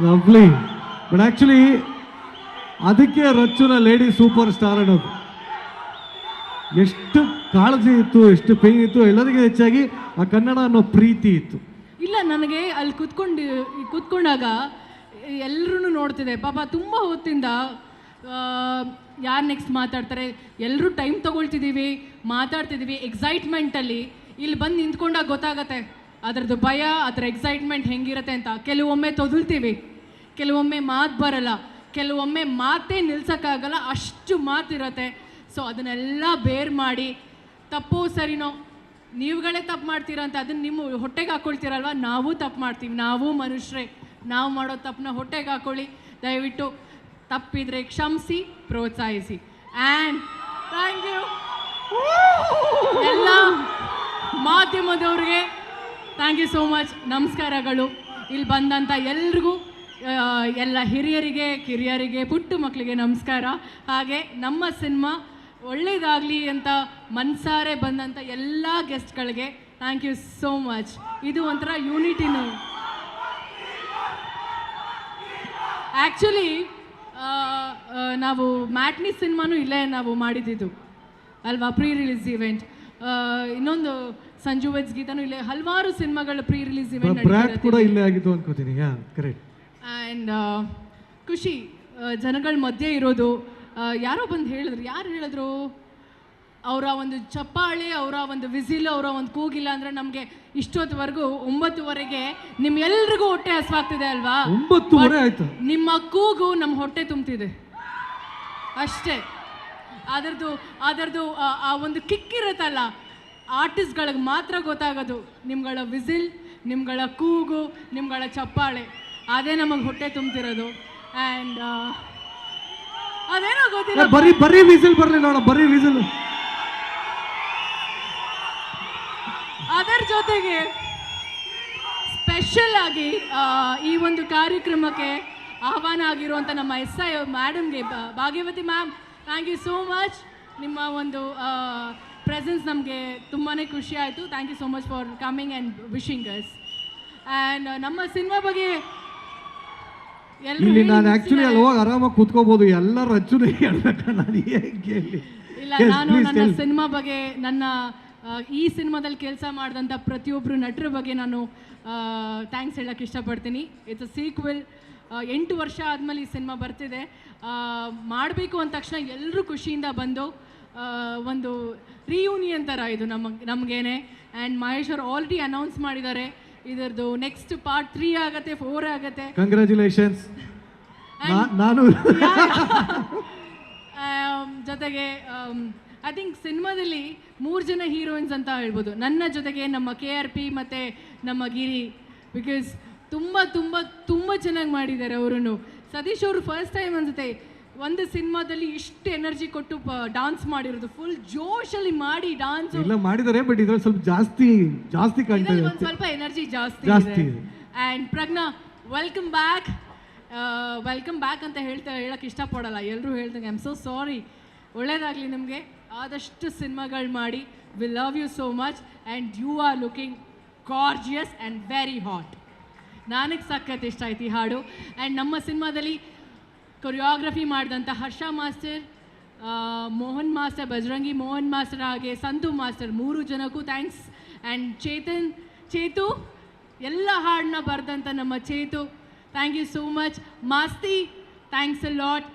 Lovely. But actually ಅದಕ್ಕೆ ರಚ್ಚುನ lady super star ಅನ್ನೋದು. ಎಷ್ಟು ಕಾಳಜಿ ಇತ್ತು, ಎಷ್ಟು ಪೇನ್ ಇತ್ತು, ಎಲ್ಲರಿಗೂ ಹೆಚ್ಚಾಗಿ ಆ ಕನ್ನಡ ಅನ್ನೋ ಪ್ರೀತಿ ಇತ್ತು. ಇಲ್ಲ, ನನಗೆ ಅಲ್ಲಿ ಕೂತ್ಕೊಂಡಾಗ ಎಲ್ಲರೂ ನೋಡ್ತಿದೆ ಪಾಪ, ತುಂಬ ಹೊತ್ತಿಂದ ಯಾರು ನೆಕ್ಸ್ಟ್ ಮಾತಾಡ್ತಾರೆ, ಎಲ್ಲರೂ ಟೈಮ್ ತೊಗೊಳ್ತಿದ್ದೀವಿ, ಮಾತಾಡ್ತಿದ್ದೀವಿ ಎಕ್ಸೈಟ್ಮೆಂಟಲ್ಲಿ. ಇಲ್ಲಿ ಬಂದು ನಿಂತ್ಕೊಂಡಾಗ ಗೊತ್ತಾಗತ್ತೆ ಅದರದ್ದು ಭಯ, ಅದರ ಎಕ್ಸೈಟ್ಮೆಂಟ್ ಹೆಂಗಿರುತ್ತೆ ಅಂತ. ಕೆಲವೊಮ್ಮೆ ತೊದಲ್ತೀವಿ, ಕೆಲವೊಮ್ಮೆ ಮಾತು ಬರಲ್ಲ, ಕೆಲವೊಮ್ಮೆ ಮಾತೇ ನಿಲ್ಸೋಕ್ಕಾಗಲ್ಲ, ಅಷ್ಟು ಮಾತಿರುತ್ತೆ. ಸೊ ಅದನ್ನೆಲ್ಲ ಬೇರ್ ಮಾಡಿ, ತಪ್ಪೋ ಸರಿನೋ ನೀವುಗಳೇ ತಪ್ಪು ಮಾಡ್ತೀರಾ ಅಂತ ಅದನ್ನು ನಿಮ್ಮ ಹೊಟ್ಟೆಗೆ ಹಾಕ್ಕೊಳ್ತೀರಲ್ವ, ನಾವು ತಪ್ಪು ಮಾಡ್ತೀವಿ, ನಾವು ಮನುಷ್ಯರೇ, ನಾವು ಮಾಡೋ ತಪ್ಪನ್ನ ಹೊಟ್ಟೆಗೆ ಹಾಕ್ಕೊಳ್ಳಿ. ದಯವಿಟ್ಟು ತಪ್ಪಿದರೆ ಕ್ಷಮಿಸಿ, ಪ್ರೋತ್ಸಾಹಿಸಿ. ಆ್ಯಂಡ್ ಥ್ಯಾಂಕ್ ಯು ಎಲ್ಲ ಮಾಧ್ಯಮದವ್ರಿಗೆ, ಥ್ಯಾಂಕ್ ಯು ಸೋ ಮಚ್. ನಮಸ್ಕಾರಗಳು. ಇಲ್ಲಿ ಬಂದಂಥ ಎಲ್ರಿಗೂ, ಎಲ್ಲ ಹಿರಿಯರಿಗೆ, ಕಿರಿಯರಿಗೆ, ಪುಟ್ಟ ಮಕ್ಕಳಿಗೆ ನಮಸ್ಕಾರ. ಹಾಗೆ ನಮ್ಮ ಸಿನಿಮಾ ಒಳ್ಳೇದಾಗಲಿ ಅಂತ ಮನಸಾರೆ ಬಂದಂಥ ಎಲ್ಲ ಗೆಸ್ಟ್ಗಳಿಗೆ ಥ್ಯಾಂಕ್ ಯು ಸೋ ಮಚ್. ಇದು ಒಂಥರ ಯೂನಿಟಿನೂ. ಆ್ಯಕ್ಚುಲಿ ನಾವು ಮ್ಯಾಟ್ನಿ ಸಿನಿಮಾನೂ ಇಲ್ಲೇ ನಾವು ಮಾಡಿದ್ದು ಅಲ್ವಾ, ಪ್ರೀ ರಿಲೀಸ್ ಇವೆಂಟ್. ಇನ್ನೊಂದು ಸಂಜು ವೆಡ್ಸ್ ಗೀತಾನು ಇಲ್ಲೇ, ಹಲವಾರು ಸಿನಿಮಾಗಳ ಪ್ರೀ ರಿಲೀಸ್ ಇವೆಂಟ್ ಕೂಡ ಇಲ್ಲೇ ಆಗಿದ್ದು ಅನ್ಕೋತೀನಿ. ಕರೆಕ್ಟ್. ಆ್ಯಂಡ್ ಖುಷಿ ಜನಗಳ ಮಧ್ಯೆ ಇರೋದು. ಯಾರೋ ಬಂದು ಹೇಳಿದ್ರು, ಯಾರು ಹೇಳಿದ್ರು, ಅವರ ಒಂದು ಚಪ್ಪಾಳೆ, ಅವರ ಒಂದು ವಿಸಿಲ್, ಅವರ ಒಂದು ಕೂಗಿಲ್ಲ ಅಂದರೆ ನಮಗೆ ಇಷ್ಟೊತ್ತವರೆಗೂ 9:30 ನಿಮ್ಮೆಲ್ರಿಗೂ ಹೊಟ್ಟೆ ಹಸುವಾಗ್ತಿದೆ ಅಲ್ವಾ? 9:30 ಆಯ್ತು. ನಿಮ್ಮ ಕೂಗು ನಮ್ಮ ಹೊಟ್ಟೆ ತುಂಬ್ತಿದೆ ಅಷ್ಟೇ. ಅದರದ್ದು ಆ ಒಂದು ಕಿಕ್ ಇರುತ್ತಲ್ಲ, ಆರ್ಟಿಸ್ಟ್ಗಳಿಗೆ ಮಾತ್ರ ಗೊತ್ತಾಗೋದು. ನಿಮ್ಗಳ ವಿಸಿಲ್, ನಿಮ್ಗಳ ಕೂಗು, ನಿಮ್ಗಳ ಚಪ್ಪಾಳೆ, ಅದೇ ನಮಗೆ ಹೊಟ್ಟೆ ತುಂಬ್ತಿರೋದು. ಆ್ಯಂಡ್ ಅದೇನೋ ಗೊತ್ತಿಲ್ಲ, ಬರೀ ವಿಸಿಲ್ ಬರಲಿ ನೋಡ, ಬರೀ ವಿಸಿಲ್. ಅದರ ಜೊತೆಗೆ ಸ್ಪೆಷಲ್ ಆಗಿ ಈ ಒಂದು ಕಾರ್ಯಕ್ರಮಕ್ಕೆ ಆಹ್ವಾನ ಆಗಿರುವಂಥ ನಮ್ಮ SI ಮೇಡಮ್ಗೆ, Bhagyavati ma'am, thank you so much. ನಿಮ್ಮ ಒಂದು ಪ್ರೆಸೆನ್ಸ್ ನಮಗೆ ತುಂಬಾ ಖುಷಿ ಆಯಿತು. Thank you so much for coming and wishing us. And ನಮ್ಮ ಸಿನಿಮಾ ಬಗ್ಗೆ ಇಲ್ಲಿ ನಾನು ಆಕ್ಚುಲಿ ಅಲ್ಲಿ ಹೋಗಿ ಆರಾಮಾಗಿ ಕೂತ್ಕೋಬಹುದು, ಎಲ್ಲರೂ ರಚ್ಚುನೇ ಹೇಳ್ಬೇಕು, ನಾನು ಹೇಗೆ ಇಲ್ಲ. ನಾನು ನನ್ನ ಸಿನಿಮಾ ಬಗ್ಗೆ, ನನ್ನ ಈ ಸಿನಿಮಾದಲ್ಲಿ ಕೆಲಸ ಮಾಡಿದಂಥ ಪ್ರತಿಯೊಬ್ಬರು ನಟರ ಬಗ್ಗೆ ನಾನು ಥ್ಯಾಂಕ್ಸ್ ಹೇಳೋಕ್ಕೆ ಇಷ್ಟಪಡ್ತೀನಿ. It's a sequel. 8 ವರ್ಷ ಆದಮೇಲೆ ಈ ಸಿನಿಮಾ ಬರ್ತಿದೆ. ಮಾಡಬೇಕು ಅಂದ ತಕ್ಷಣ ಎಲ್ಲರೂ ಖುಷಿಯಿಂದ ಬಂದು ಒಂದು ರಿಯೂನಿಯನ್ ಥರ ಇದು ನಮಗೇನೆ. ಆ್ಯಂಡ್ ಮಹೇಶ್ ಅವರು ಆಲ್ರೆಡಿ ಅನೌನ್ಸ್ ಮಾಡಿದ್ದಾರೆ, ಇದರದ್ದು ನೆಕ್ಸ್ಟ್ ಪಾರ್ಟ್ 3 ಆಗುತ್ತೆ, 4 ಆಗುತ್ತೆ. ಕಂಗ್ರ್ಯಾಚುಲೇಷನ್ಸ್. ನಾನು ಜೊತೆಗೆ ಐ ಥಿಂಕ್ ಸಿನಿಮಾದಲ್ಲಿ 3 ಜನ ಹೀರೋಯಿನ್ಸ್ ಅಂತ ಹೇಳ್ಬೋದು. ನನ್ನ ಜೊತೆಗೆ ನಮ್ಮ KRP ಮತ್ತು ನಮ್ಮ ಗಿರಿ, ಬಿಕಾಸ್ ತುಂಬ ತುಂಬ ತುಂಬ ಚೆನ್ನಾಗಿ ಮಾಡಿದ್ದಾರೆ ಅವರು. ಸತೀಶ್ ಅವರು ಫಸ್ಟ್ ಟೈಮ್ ಅನ್ಸುತ್ತೆ ಒಂದು ಸಿನಿಮಾದಲ್ಲಿ ಇಷ್ಟು ಎನರ್ಜಿ ಕೊಟ್ಟು ಡಾನ್ಸ್ ಮಾಡಿರೋದು, ಫುಲ್ ಜೋಶಲ್ಲಿ ಮಾಡಿ ಡಾನ್ಸ್ ಎಲ್ಲ ಮಾಡಿದ್ದಾರೆ. ಬಟ್ ಇದ್ರಲ್ಲಿ ಸ್ವಲ್ಪ ಜಾಸ್ತಿ ಕಾಣ್ತಾ ಇದೆ, ಸ್ವಲ್ಪ ಎನರ್ಜಿ ಜಾಸ್ತಿ ಇದೆ. ಆ್ಯಂಡ್ ಪ್ರಜ್ಞಾ, ವೆಲ್ಕಮ್ ಬ್ಯಾಕ್ ಅಂತ ಹೇಳಕ್ಕೆ ಇಷ್ಟಪಡಲ್ಲ, ಎಲ್ಲರೂ ಹೇಳ್ದಂಗೆ. I am so sorry. ಒಳ್ಳೇದಾಗಲಿ ನಿಮಗೆ, ಆದಷ್ಟು ಸಿನಿಮಾಗಳು ಮಾಡಿ. We love you so much and you are looking gorgeous and very hot. ನನಗೆ ಸಖತ್ ಇಷ್ಟ ಆಯ್ತು ಈ ಹಾಡು. ಆ್ಯಂಡ್ ನಮ್ಮ ಸಿನಿಮಾದಲ್ಲಿ ಕೊರಿಯೋಗ್ರಫಿ ಮಾಡಿದಂಥ Harsha master, Mohan master, Bajarangi Mohan master, ಹಾಗೆ ಸಂತು ಮಾಸ್ಟರ್, 3 ಜನಕ್ಕೂ ಥ್ಯಾಂಕ್ಸ್. ಆ್ಯಂಡ್ ಚೇತು ಎಲ್ಲ ಹಾಡನ್ನ ಬರೆದಂಥ ನಮ್ಮ Chethu, thank you so much. Masti, thanks a lot.